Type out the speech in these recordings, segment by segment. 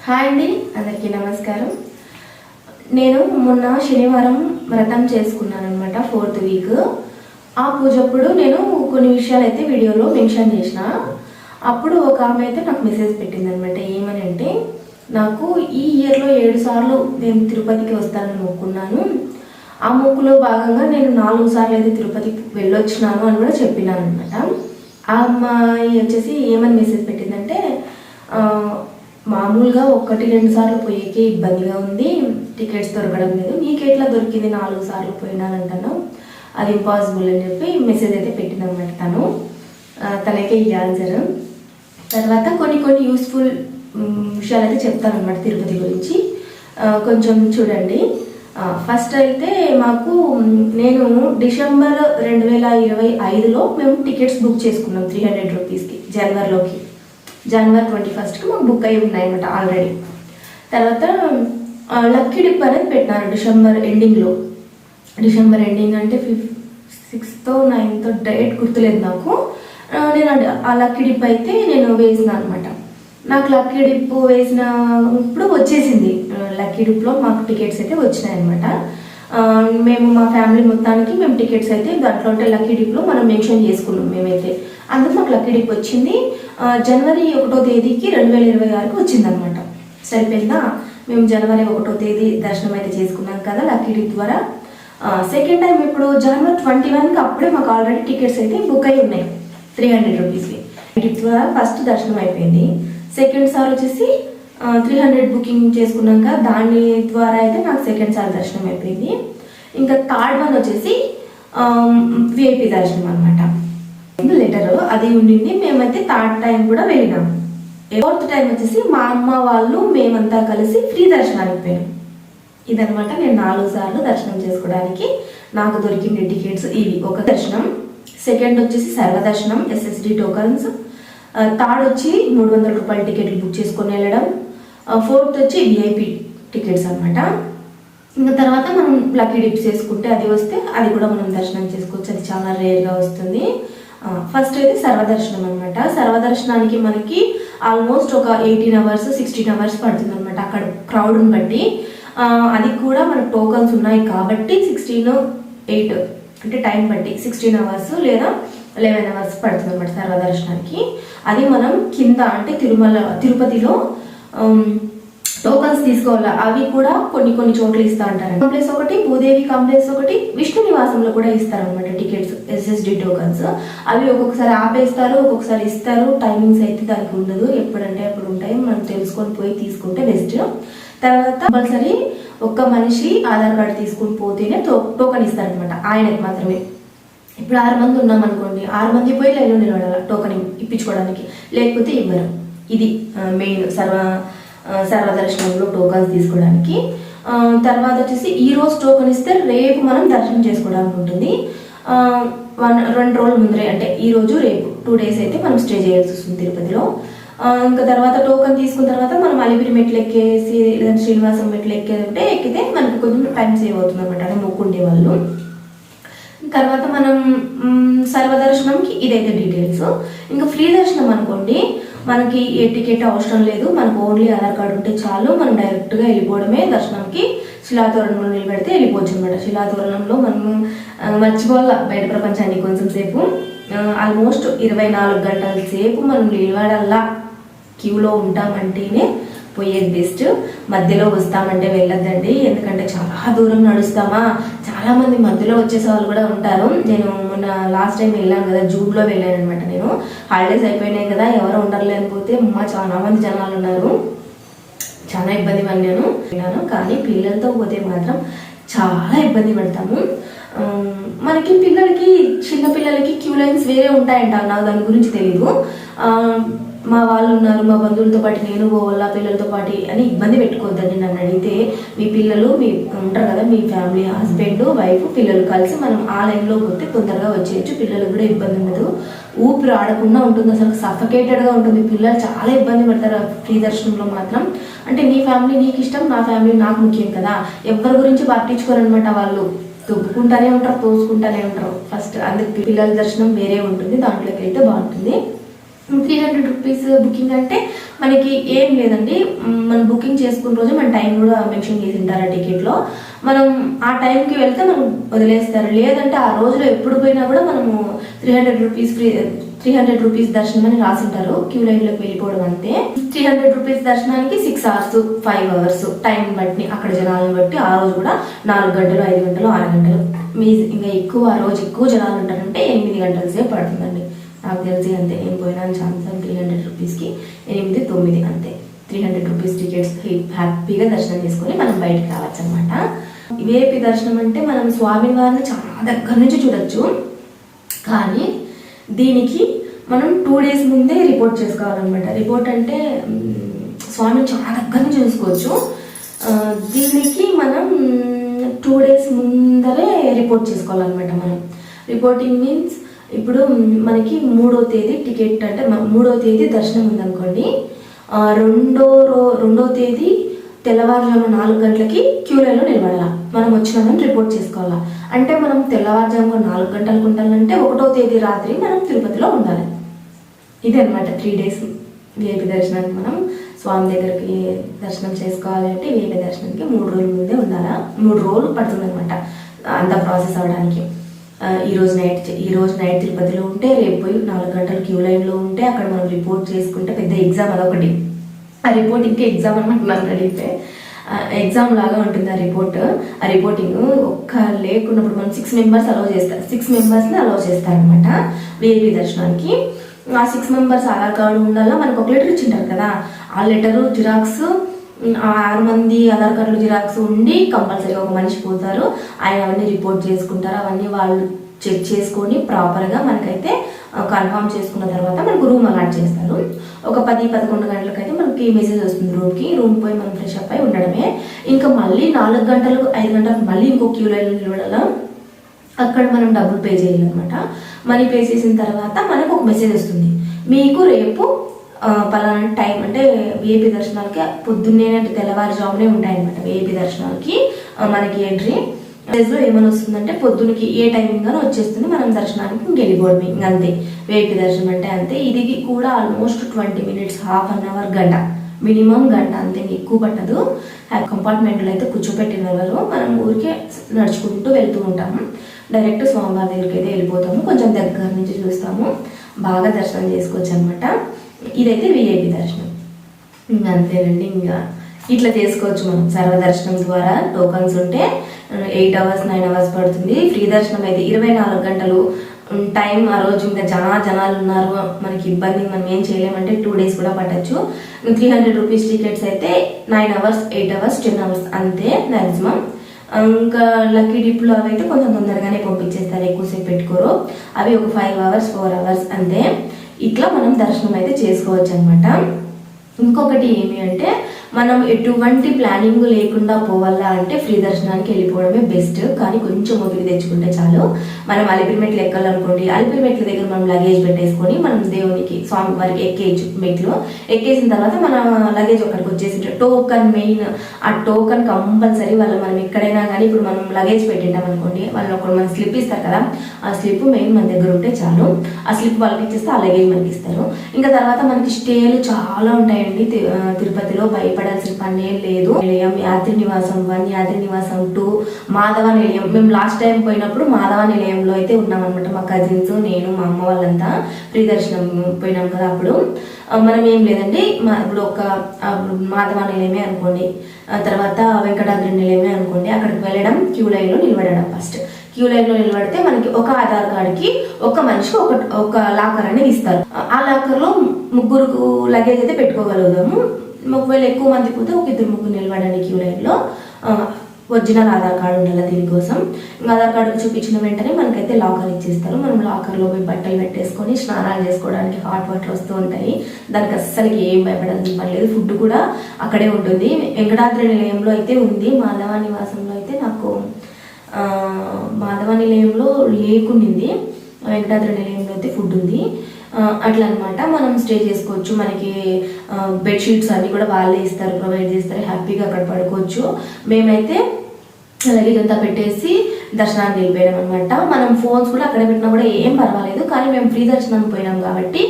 Hi అండి, అందరికీ నమస్కారం. నేను మొన్న శనివారం వ్రతం చేసుకున్నాను అనమాట, 4th వీక్. ఆ పూజప్పుడు నేను కొన్ని విషయాలు అయితే వీడియోలో మెన్షన్ చేసిన. అప్పుడు ఒక ఆమె అయితే నాకు మెసేజ్ పెట్టింది అనమాట. ఏమని అంటే, నాకు ఈ ఇయర్లో 7 సార్లు నేను తిరుపతికి వస్తానని మొక్కున్నాను. ఆ మొక్కులో భాగంగా నేను 4 సార్లు అయితే తిరుపతికి వెళ్ళొచ్చినాను అని కూడా చెప్పినాను అనమాట. ఆ అమ్మాయి వచ్చేసి ఏమని మెసేజ్ పెట్టిందంటే, మామూలుగా 1-2 సార్లు పోయేకే ఇబ్బందిగా ఉంది, టికెట్స్ దొరకడం లేదు, నీకు ఎట్లా దొరికింది 4 సార్లు పోయినానంటాను, అది ఇంపాసిబుల్ అని చెప్పి మెసేజ్ అయితే పెట్టిందన్నమాట. తనకే ఈ ఆన్సర్. తర్వాత కొన్ని యూస్ఫుల్ విషయాలు అయితే చెప్తాను అనమాట తిరుపతి గురించి. కొంచెం చూడండి. ఫస్ట్ అయితే నేను డిసెంబర్ 2025లో మేము టికెట్స్ బుక్ చేసుకున్నాం 300 రూపీస్కి జనవరి 21కి మాకు బుక్ అయి ఉన్నాయన్నమాట ఆల్రెడీ. తర్వాత లక్కీ డిప్ అనేది పెట్టినారు డిసెంబర్ ఎండింగ్ అంటే 6th 9th డేట్ గుర్తులేదు నాకు. నేను ఆ లక్కీ డిప్ అయితే నేను వేసిన అనమాట. నాకు లక్కీ డిప్ వేసిన ఇప్పుడు వచ్చేసింది. లక్కీ డిప్లో మాకు టికెట్స్ అయితే వచ్చినాయి అనమాట. మేము మా ఫ్యామిలీ మొత్తానికి మేము టికెట్స్ అయితే దాంట్లో ఉంటే లక్కీ డిప్లో మనం మెన్షన్ చేసుకున్నాం మేమైతే. అందుకు మాకు లక్కీ డిప్ వచ్చింది జనవరి 1వ తేదీకి 2026కి వచ్చిందనమాట. సరిపోయిందా? మేము జనవరి 1వ తేదీ దర్శనం అయితే చేసుకున్నాం కదా లక్కీ డిప్ ద్వారా. సెకండ్ టైం ఇప్పుడు జనవరి 21కి అప్పుడే మాకు ఆల్రెడీ టికెట్స్ అయితే బుక్ అయి ఉన్నాయి 300 రూపీస్కి. డిప్ ద్వారా ఫస్ట్ దర్శనం అయిపోయింది. సెకండ్ సార్ వచ్చేసి 300 బుకింగ్ చేసుకున్నాక దాని ద్వారా అయితే నాకు సెకండ్ సార్ దర్శనం అయిపోయింది. ఇంకా థర్డ్ వన్ వచ్చేసి విఐపి దర్శనం అనమాట. లెటర్ అది ఉండింది. మేమైతే థర్డ్ టైం కూడా వెళ్ళినాం. 4th టైం వచ్చేసి మా అమ్మ వాళ్ళు మేమంతా కలిసి ఫ్రీ దర్శనానికి పోయాం. ఇదనమాట నేను 4 సార్లు దర్శనం చేసుకోవడానికి నాకు దొరికిన టికెట్స్ ఇవి. ఒక దర్శనం, సెకండ్ వచ్చేసి సర్వదర్శనం SSD టోకన్స్, థర్డ్ వచ్చి 300 రూపాయల టికెట్లు బుక్ చేసుకొని వెళ్ళడం, 4th వచ్చి విఐపి టికెట్స్ అనమాట. ఇంకా తర్వాత మనం లక్కీ డిప్స్ చేసుకుంటే అది వస్తే అది కూడా మనం దర్శనం చేసుకోవచ్చు. అది చాలా రేర్గా వస్తుంది. ఫస్ట్ అయితే సర్వదర్శనం అనమాట. సర్వదర్శనానికి మనకి ఆల్మోస్ట్ ఒక 18 hours 16 hours పడుతుంది అనమాట అక్కడ క్రౌడ్ని బట్టి. అది కూడా మనకు టోకన్స్ ఉన్నాయి కాబట్టి 16-8 అంటే టైం బట్టి 16 hours లేదా 11 hours పడుతుంది అనమాట సర్వదర్శనానికి. అది మనం కింద అంటే తిరుపతిలో టోకన్స్ తీసుకోవాలి. అవి కూడా కొన్ని చోట్ల ఇస్తా అంటారు. కాంప్లెక్స్ ఒకటి, భూదేవి కాంప్లెక్స్ ఒకటి, విష్ణు నివాసంలో కూడా ఇస్తారు అనమాట టికెట్స్ SSD టోకన్స్. అవి ఒక్కొక్కసారి ఆపేస్తారు, ఒక్కొక్కసారి ఇస్తారు. టైమింగ్స్ అయితే దానికి ఉండదు, ఎప్పుడంటే అప్పుడు ఉంటాయి. మనం తెలుసుకొని పోయి తీసుకుంటే బెస్ట్. తర్వాత కంపల్సరీ ఒక్క మనిషి ఆధార్ కార్డు తీసుకుని పోతేనే టోకన్ ఇస్తారనమాట, ఆయనకి మాత్రమే. ఇప్పుడు 6 మంది ఉన్నాం అనుకోండి, 6 మంది పోయి లైన్లో నిలబడాలి టోకన్ ఇప్పించుకోవడానికి, లేకపోతే ఇవ్వరు. ఇది మెయిన్ సర్వదర్శనంలో టోకన్స్ తీసుకోవడానికి. తర్వాత వచ్చేసి ఈరోజు టోకన్ ఇస్తే రేపు మనం దర్శనం చేసుకోవడానికి ఉంటుంది. 2 రోజుల ముందరే అంటే ఈరోజు రేపు 2 days అయితే మనం స్టే చేయాల్సి వస్తుంది తిరుపతిలో. ఇంకా తర్వాత టోకన్ తీసుకున్న తర్వాత మనం అలిపిరి మెట్లు ఎక్కేసి లేదంటే శ్రీనివాసం మెట్లు ఎక్కితే మనకు కొంచెం టైం సేవ్ అవుతుంది అనమాట, అంటే మొక్కుండే వాళ్ళు. తర్వాత మనం సర్వదర్శనంకి ఇదైతే డీటెయిల్స్. ఇంకా ఫ్రీ దర్శనం అనుకోండి, మనకి ఏ టికెట్ అవసరం లేదు, మనకు ఓన్లీ ఆధార్ కార్డు ఉంటే చాలు. మనం డైరెక్ట్గా వెళ్ళిపోవడమే దర్శనానికి. శిలాతోరణంలో నిలబెడితే వెళ్ళిపోవచ్చు అనమాట. శిలాతోరణంలో మనం మర్చిపోవాల బయట ప్రపంచాన్ని కొంచెం సేపు. ఆల్మోస్ట్ 24 గంటల సేపు మనం నిలబడాలా, క్యూలో ఉంటామంటేనే పోయేది బెస్ట్. మధ్యలో వస్తామంటే వెళ్ళొద్దండి, ఎందుకంటే చాలా దూరం నడుస్తామా. చాలా మంది మధ్యలో వచ్చేసే వాళ్ళు కూడా ఉంటారు. నేను మొన్న లాస్ట్ టైం వెళ్ళాను కదా, జూన్లో వెళ్ళాను అనమాట. నేను హాలిడేస్ అయిపోయినాయి కదా, ఎవరు ఉండరు లేకపోతే చాలా మంది జనాలు ఉన్నారు. చాలా ఇబ్బంది పడినాను. కానీ పిల్లలతో పోతే మాత్రం చాలా ఇబ్బంది పడతాము. మనకి చిన్న పిల్లలకి క్యూ లైన్స్ వేరే ఉంటాయంట, నాకు దాని గురించి తెలీదు. మా వాళ్ళు ఉన్నారు, మా బంధువులతో పాటు నేను పోవాలా పిల్లలతో పాటు అని ఇబ్బంది పెట్టుకోవద్దండి. నన్ను అడిగితే మీ పిల్లలు ఉంటారు కదా, మీ ఫ్యామిలీ హస్బెండ్ వైఫ్ పిల్లలు కలిసి మనం ఆ లైన్లో పోతే తొందరగా వచ్చేయచ్చు. పిల్లలకు కూడా ఇబ్బంది ఉండదు, ఊపిరి ఆడకుండా ఉంటుంది, అసలు సఫకేటెడ్గా ఉంటుంది. పిల్లలు చాలా ఇబ్బంది పడతారు ఫ్రీ దర్శనంలో మాత్రం. అంటే నీ ఫ్యామిలీ నీకు ఇష్టం, నా ఫ్యామిలీ నాకు ముఖ్యం కదా, ఎవరి గురించి పట్టించుకోరనమాట. వాళ్ళు తొప్పుకుంటానే ఉంటారు, తోసుకుంటానే ఉంటారు ఫస్ట్. అందుకు పిల్లల దర్శనం వేరే ఉంటుంది, దాంట్లోకి వెళ్తే బాగుంటుంది. 300 రూపీస్ బుకింగ్ అంటే మనకి ఏం లేదండి. మనం బుకింగ్ చేసుకున్న రోజు మన టైం కూడా మెన్షన్ చేసి ఉంటారు ఆ టికెట్లో. మనం ఆ టైంకి వెళ్తే మనం వదిలేస్తారు. లేదంటే ఆ రోజులో ఎప్పుడు పోయినా కూడా మనము 300 రూపీస్ ఫ్రీ, 300 రూపీస్ దర్శనం అని రాసింటారు. క్యూ లైన్లోకి వెళ్ళిపోవడం అంతే. 300 రూపీస్ దర్శనానికి 6 అవర్స్ 5 అవర్స్ టైం బట్టి, అక్కడ జనాలను బట్టి ఆ రోజు కూడా 4 గంటలు 5 గంటలు 6 గంటలు. ఇంకా ఎక్కువ ఆ రోజు ఎక్కువ జనాలు ఉంటారంటే 8 గంటల సేపు పడుతుందండి నాకు తెలిసి. అంతే, నేను పోయినాను ఛాన్స్ 300 రూపీస్కి 8, 9 అంతే. 300 రూపీస్ టికెట్స్ హ్యాపీగా దర్శనం చేసుకొని మనం బయటకు రావచ్చు అనమాట. విఐపి దర్శనం అంటే మనం స్వామి వారిని చాలా దగ్గర నుంచి చూడొచ్చు. కానీ దీనికి మనం 2 days ముందే రిపోర్ట్ చేసుకోవాలన్నమాట. రిపోర్ట్ అంటే స్వామిని చాలా దగ్గర నుంచి చూసుకోవచ్చు. దీనికి మనం 2 days ముందరే రిపోర్ట్ చేసుకోవాలన్నమాట. మనం రిపోర్టింగ్ మీన్స్ ఇప్పుడు మనకి 3వ తేదీ టికెట్ అంటే 3వ తేదీ దర్శనం ఉందనుకోండి, 2వ తేదీ తెల్లవారుజాము 4 గంటలకి క్యూ లైన్లో నిలబడాలా. మనం వచ్చినామని రిపోర్ట్ చేసుకోవాలా. అంటే మనం తెల్లవారుజాము 4 గంటలకు ఉండాలంటే 1వ తేదీ రాత్రి మనం తిరుపతిలో ఉండాలి. ఇది అనమాట 3 days విఐపి దర్శనానికి. మనం స్వామి దగ్గరికి దర్శనం చేసుకోవాలి అంటే విఐపి దర్శనానికి 3 రోజుల ముందే ఉండాలా. 3 రోజులు పడుతుంది అనమాట అంత ప్రాసెస్ అవ్వడానికి. ఈ రోజు నైట్ తిరుపతిలో ఉంటే రేపు పోయి 4 గంటలు క్యూ లైన్లో ఉంటే అక్కడ మనం రిపోర్ట్ చేసుకుంటే పెద్ద ఎగ్జామ్ అదొకటి. ఆ రిపోర్ట్ ఇంకా ఎగ్జామ్ అనమాట. నన్ను అడిగితే ఎగ్జామ్ లాగా ఉంటుంది ఆ రిపోర్ట్. ఆ రిపోర్టింగ్ ఒక్క లేకున్నప్పుడు మనం 6 members అలౌ చేస్తారు. 6 members అలౌ చేస్తారనమాట విఐపి దర్శనానికి. ఆ 6 members ఆధార్ కార్డు ఉండాలా. మనకు ఒక లెటర్ ఇచ్చింటారు కదా, ఆ లెటరు జిరాక్స్, 6 మంది ఆధార్ కార్డులు జిరాక్స్ ఉండి కంపల్సరీగా ఒక మనిషి పోతారు. ఆయన అవన్నీ రిపోర్ట్ చేసుకుంటారు. అవన్నీ వాళ్ళు చెక్ చేసుకొని ప్రాపర్గా మనకైతే కన్ఫర్మ్ చేసుకున్న తర్వాత మనకు రూమ్ అలాట్ చేస్తారు. ఒక 10-11 గంటలకైతే మనకి మెసేజ్ వస్తుంది రూమ్ పోయి మనం ఫ్రెష్ అప్ అయి ఉండడమే. ఇంకా మళ్ళీ 4 గంటలకు 5 గంటలకు మళ్ళీ ఇంకో క్యూ లైన్ నిలబడాలా. అక్కడ మనం డబ్బులు పే చేయాలన్నమాట. మనీ పే చేసిన తర్వాత మనకు ఒక మెసేజ్ వస్తుంది, మీకు రేపు పలానా టైం అంటే విఐపి దర్శనాలకి పొద్దున్నే అంటే తెల్లవారుజామునే ఉంటాయన్నమాట. విఐపి దర్శనాలకి మనకి ఎంట్రీ లో ఏమైనా వస్తుందంటే పొద్దునకి ఏ టైమింగ్ గానీ వచ్చేస్తుంది, మనం దర్శనానికి వెళ్ళిపోవడమే. అంతే విఐపి దర్శనం అంటే అంతే. ఇది కూడా ఆల్మోస్ట్ 20 minutes, ½ an hour, గంట, మినిమం గంట అంతే, ఎక్కువ పట్టదు. కంపార్ట్మెంట్లో అయితే కూర్చోపెట్టిన వాళ్ళు మనం ఊరికే నడుచుకుంటూ వెళ్తూ ఉంటాము. డైరెక్ట్ స్వామివారి దగ్గరికి అయితే వెళ్ళిపోతాము. కొంచెం దగ్గర నుంచి చూస్తాము, బాగా దర్శనం చేసుకోవచ్చు అనమాట. ఇదైతే విఐపి దర్శనం. ఇంకా అంతేనండి. ఇంకా ఇట్లా చేసుకోవచ్చు మనం సర్వదర్శనం ద్వారా. టోకన్స్ ఉంటే 8 hours 9 hours పడుతుంది. ఫ్రీ దర్శనం అయితే 24 గంటలు టైం. ఆ రోజు ఇంకా జనాలు ఉన్నారు, మనకి ఇబ్బంది, మనం ఏం చేయలేమంటే 2 days కూడా పట్టచ్చు. 300 రూపీస్ టికెట్స్ అయితే 9 hours 8 hours 10 hours అంతే మ్యాక్సిమం. ఇంకా లక్కీ డిప్లు అవి అయితే కొంచెం తొందరగానే పంపించేస్తారు, ఎక్కువసేపు పెట్టుకోరు. అవి ఒక 5 hours 4 hours అంతే. ఇట్లా మనం దర్శనం అయితే చేసుకోవచ్చు అనమాట. ఇంకొకటి ఏమి అంటే మనం ఎటువంటి ప్లానింగ్ లేకుండా పోవాలా అంటే ఫ్రీ దర్శనానికి వెళ్ళిపోవడమే బెస్ట్. కానీ కొంచెం ఓపిక తెచ్చుకుంటే చాలు. మనం అలిపిరిమెట్లు ఎక్కాలనుకోండి, అలిపిరిమెట్ల దగ్గర మనం లగేజ్ పెట్టేసుకొని మనం దేవునికి స్వామి వారికి ఎక్కేయచ్చు. మెట్లు ఎక్కేసిన తర్వాత మన లగేజ్ అక్కడికి వచ్చేసి టోకన్ మెయిన్, ఆ టోకన్ కంపల్సరీ వాళ్ళు మనం ఎక్కడైనా కానీ ఇప్పుడు మనం లగేజ్ పెట్టింటాం అనుకోండి, వాళ్ళు ఒకరు మనకి స్లిప్ ఇస్తారు కదా, ఆ స్లిప్ మెయిన్ మన దగ్గర ఉంటే చాలు. ఆ స్లిప్ వాళ్ళకి ఇచ్చేస్తే ఆ లగేజ్ మనకి ఇస్తారు. ఇంకా తర్వాత మనకి స్టేలు చాలా ఉంటాయండి తిరుపతిలో. భయపడాల్సిన పని ఏం లేదు. నిలయం, యాత్రి నివాసం 1, యాత్రి నివాసం 2, మాధవ నిలయం. మేము లాస్ట్ టైం పోయినప్పుడు మాధవ నిలయంలో అయితే ఉన్నాం అనమాట. మా కజిన్స్, నేను, మా అమ్మ వాళ్ళంతా ఫ్రీ దర్శనం పోయినాం కదా. అప్పుడు మనం ఏం లేదండి, ఇప్పుడు ఒక మాధవ నిలయమే అనుకోండి, తర్వాత వెంకటాద్రి నిలయమే అనుకోండి, అక్కడికి వెళ్ళడం, క్యూ లైన్లో నిలబడడం. ఫస్ట్ క్యూ లైన్లో నిలబడితే మనకి ఒక ఆధార్ కార్డుకి ఒక మనిషికి ఒక లాకర్ అనేది ఇస్తారు. ఆ లాకర్లో 3 లగేజ్ అయితే పెట్టుకోగలుగుతాము. ఒకవేళ ఎక్కువ మంది పోతే ఒక 2-3 నిలబడండి క్యూ లైన్లో. ఒరిజినల్ ఆధార్ కార్డు ఉండాలి దీనికోసం. ఆధార్ కార్డు చూపించిన వెంటనే మనకైతే లాకర్ ఇచ్చేస్తారు. మనం లాకర్లో పోయి బట్టలు పెట్టేసుకొని స్నానాలు చేసుకోవడానికి హాట్ వాటర్ వస్తూ ఉంటాయి. దానికి అస్సలకి ఏం భయపడాల్సిన పని లేదు. ఫుడ్ కూడా అక్కడే ఉంటుంది. వెంకటాద్రి నిలయంలో అయితే ఉంది. మాధవ నివాసంలో అయితే నాకు మాధవ నిలయంలో లేకుండింది, వెంకటాద్రి నిలయంలో అయితే ఫుడ్ ఉంది. అట్లా అనమాట. మనం స్టే చేసుకోవచ్చు. మనకి బెడ్షీట్స్ అన్నీ కూడా వాళ్ళే ఇస్తారు, ప్రొవైడ్ చేస్తారు. హ్యాపీగా అక్కడ పడుకోవచ్చు. మేమైతే లగేజ్ అంతా పెట్టేసి దర్శనానికి వెళ్ళిపోయాం అనమాట. మనం ఫోన్స్ కూడా అక్కడ పెట్టినా కూడా ఏం పర్వాలేదు. కానీ మేము ఫ్రీ దర్శనం పోయినాం కాబట్టి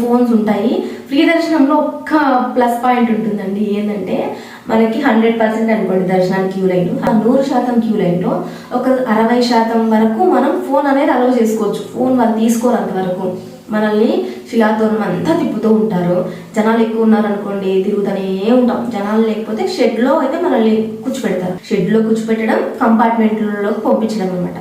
ఫోన్స్ ఉంటాయి. ఫ్రీ దర్శనంలో ఒక్క ప్లస్ పాయింట్ ఉంటుందండి, ఏంటంటే మనకి 100% అనుకోండి దర్శనానికి క్యూ లైన్, 100% క్యూ లైన్లో ఒక 60% వరకు మనం ఫోన్ అనేది అలౌ చేసుకోవచ్చు. ఫోన్ వాళ్ళు తీసుకోరు అంతవరకు. మనల్ని శిలాతోరణం అంతా తిప్పుతూ ఉంటారు. జనాలు ఎక్కువ ఉన్నారనుకోండి తిరుగుతూనే ఉంటాం. జనాలు లేకపోతే షెడ్లో అయితే మనల్ని కూర్చోపెడతారు. షెడ్లో కూర్చోపెట్టడం, కంపార్ట్మెంట్లలోకి పంపించడం అనమాట.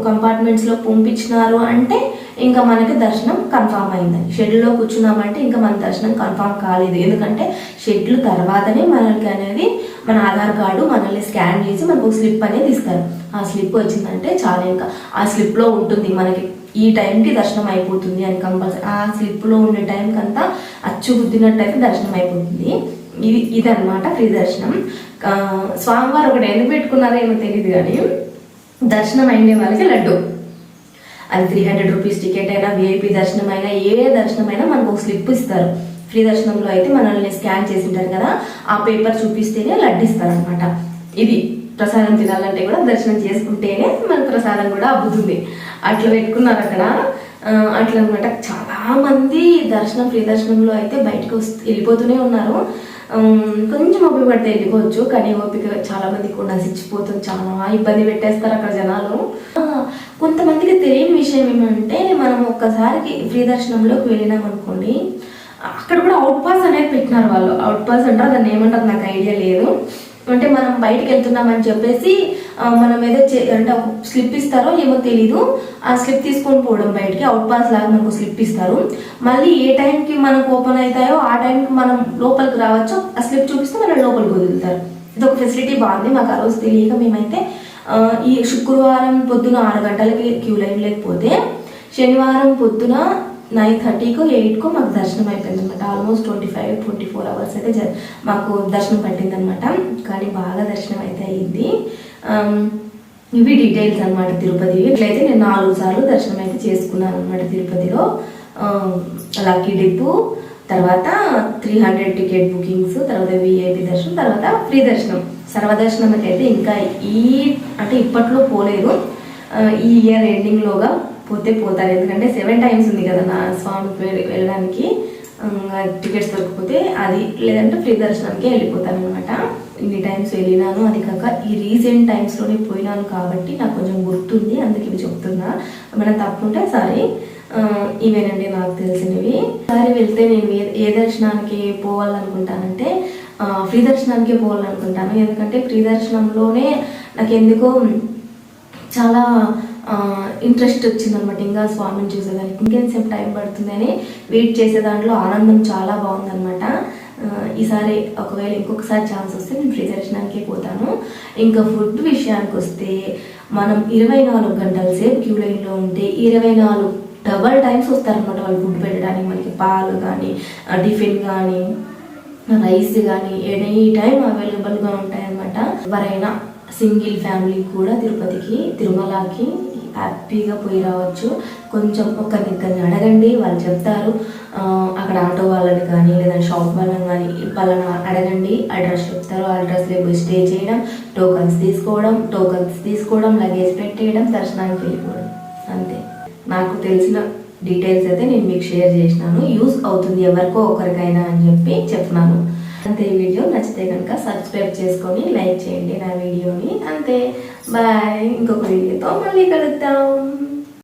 కంపార్ట్మెంట్స్లో పంపించినారు అంటే ఇంకా మనకి దర్శనం కన్ఫామ్ అయిందని. షెడ్లో కూర్చున్నామంటే ఇంకా మన దర్శనం కన్ఫామ్ కాలేదు. ఎందుకంటే షెడ్లు తర్వాతనే మనకి అనేది మన ఆధార్ కార్డు మనల్ని స్కాన్ చేసి మనకు స్లిప్ అనేది ఇస్తారు. ఆ స్లిప్ వచ్చిందంటే చాలా, ఇంకా ఆ స్లిప్లో ఉంటుంది మనకి ఈ టైంకి దర్శనం అయిపోతుంది అని కంపల్సరీ. ఆ స్లిప్లో ఉండే టైంకి అంతా అచ్చు గుద్దినట్టయితే దర్శనం అయిపోతుంది. ఇదన్నమాట ఫ్రీ దర్శనం. స్వామివారు ఒకటి ఎందుకు పెట్టుకున్నారో ఏమో తెలియదు కానీ దర్శనం అయిన వాళ్ళకి లడ్డు, అది 300 రూపీస్ టికెట్ అయినా, విఐపి దర్శనం అయినా, ఏ దర్శనం అయినా మనకు ఒక స్లిప్ ఇస్తారు. ఫ్రీ దర్శనంలో అయితే మనల్ని స్కాన్ చేసి ఉంటారు కదా, ఆ పేపర్ చూపిస్తేనే లడ్డు ఇస్తారు అనమాట. ఇది ప్రసాదం తినాలంటే కూడా దర్శనం చేసుకుంటేనే మన ప్రసాదం కూడా అబ్బుతుంది. అట్లా పెట్టుకున్నారు అక్కడ. అట్లా అనమాట. చాలా మంది ఫ్రీ దర్శనంలో అయితే బయటకు వెళ్ళిపోతూనే ఉన్నారు. కొంచెం ఓపిక పడితే వెళ్ళిపోవచ్చు, కానీ ఓపిక చాలా మందికి కూడా నశించిపోతుంది. చాలా ఇబ్బంది పెట్టేస్తారు అక్కడ జనాలు. కొంతమందికి తెలియని విషయం ఏమంటే, మనం ఒక్కసారికి ఫ్రీ దర్శనంలోకి వెళ్ళినాం అనుకోండి, అక్కడ కూడా అవుట్ పాస్ అనేది పెట్టినారు వాళ్ళు. అవుట్ పాస్ అంటారు, దాన్ని ఏమంటారు నాకు ఐడియా లేదు. అంటే మనం బయటకు వెళ్తున్నామని చెప్పేసి మనం ఏదో అంటే ఒక స్లిప్ ఇస్తారో ఏమో తెలీదు, ఆ స్లిప్ తీసుకొని పోవడం బయటికి. అవుట్ పాస్ లాగా మనకు స్లిప్ ఇస్తారు. మళ్ళీ ఏ టైంకి మనకు ఓపెన్ అవుతాయో ఆ టైంకి మనం లోపలికి రావచ్చు. ఆ స్లిప్ చూపిస్తే మనం లోపలికి వదులుతారు. ఇది ఒక ఫెసిలిటీ బాగుంది. మాకు ఆ రోజు తెలియక మేమైతే ఈ శుక్రవారం పొద్దున 6 గంటలకి క్యూ లైన్ లేకపోతే శనివారం పొద్దున 9:30కో 8కో మాకు దర్శనం అయిపోయింది అనమాట. ఆల్మోస్ట్ 24 అవర్స్ అయితే మాకు దర్శనం పట్టింది అనమాట. కానీ బాగా దర్శనం అయితే అయ్యింది. ఇవి డీటెయిల్స్ అనమాట తిరుపతి. ఇట్లయితే నేను 4 సార్లు దర్శనం అయితే చేసుకున్నాను అనమాట తిరుపతిలో. లక్కీ డిప్పు, తర్వాత 300 టికెట్ బుకింగ్స్, తర్వాత విఐపి దర్శనం, తర్వాత ఫ్రీ దర్శనం. సర్వదర్శనంకి అయితే ఇంకా అంటే ఇప్పట్లో పోలేదు. ఈ ఇయర్ ఎండింగ్లోగా పోతారు. ఎందుకంటే 7 times ఉంది కదా నా స్వామికి వెళ్ళడానికి. టికెట్స్ దొరకపోతే అది, లేదంటే ఫ్రీ దర్శనానికి వెళ్ళిపోతాను అనమాట. ఇన్ని టైమ్స్ వెళ్ళినాను. అది కాక ఈ రీసెంట్ టైమ్స్లోనే పోయినాను కాబట్టి నాకు కొంచెం గుర్తుంది, అందుకే ఇవి చెప్తున్నా. ఏమైనా తప్పుంటే సారీ. ఇవేనండి నాకు తెలిసినవి. ఒకసారి వెళ్తే నేను ఏ దర్శనానికి పోవాలనుకుంటానంటే ఫ్రీ దర్శనానికి పోవాలనుకుంటాను. ఎందుకంటే ఫ్రీ దర్శనంలోనే నాకు ఎందుకో చాలా ఇంట్రెస్ట్ వచ్చిందనమాట. ఇంకా స్వామిని చూసేదానికి ఇంకెంతసేపు టైం పడుతుందని వెయిట్ చేసే దాంట్లో ఆనందం చాలా బాగుందనమాట. ఈసారి ఒకవేళ ఇంకొకసారి ఛాన్స్ వస్తే నేను ఫ్రీ దర్శనానికే పోతాను. ఇంకా ఫుడ్ విషయానికి వస్తే మనం 24 గంటల సేపు క్యూ లైన్లో ఉంటే 24 డబల్ టైమ్స్ వస్తారనమాట వాళ్ళు ఫుడ్ పెట్టడానికి. మనకి పాలు కానీ, టిఫిన్ కానీ, రైస్ కానీ ఎనీ టైం అవైలబుల్గా ఉంటాయన్నమాట. ఎవరైనా సింగిల్ ఫ్యామిలీ కూడా తిరుమలకి హ్యాపీగా పోయి రావచ్చు. కొంచెం ఒకరిని అడగండి, వాళ్ళు చెప్తారు. అక్కడ ఆటో వాళ్ళని కానీ లేదా షాప్ వాళ్ళని కానీ వాళ్ళని అడగండి, అడ్రస్ చెప్తారు. అడ్రస్లో పోయి స్టే చేయడం, టోకన్స్ తీసుకోవడం, లగేజ్ పెట్టేయడం, దర్శనానికి వెళ్ళిపోవడం, అంతే. నాకు తెలిసిన డీటెయిల్స్ అయితే నేను మీకు షేర్ చేసినాను. యూజ్ అవుతుంది ఎవరికో ఒకరికైనా అని చెప్పి చెప్తున్నాను. అంతే. ఈ వీడియో నచ్చితే కనుక సబ్స్క్రైబ్ చేసుకొని లైక్ చేయండి నా వీడియోని. అంతే. బాయ్. ఇంకొక వీడియోతో మళ్ళీ కలుద్దాం.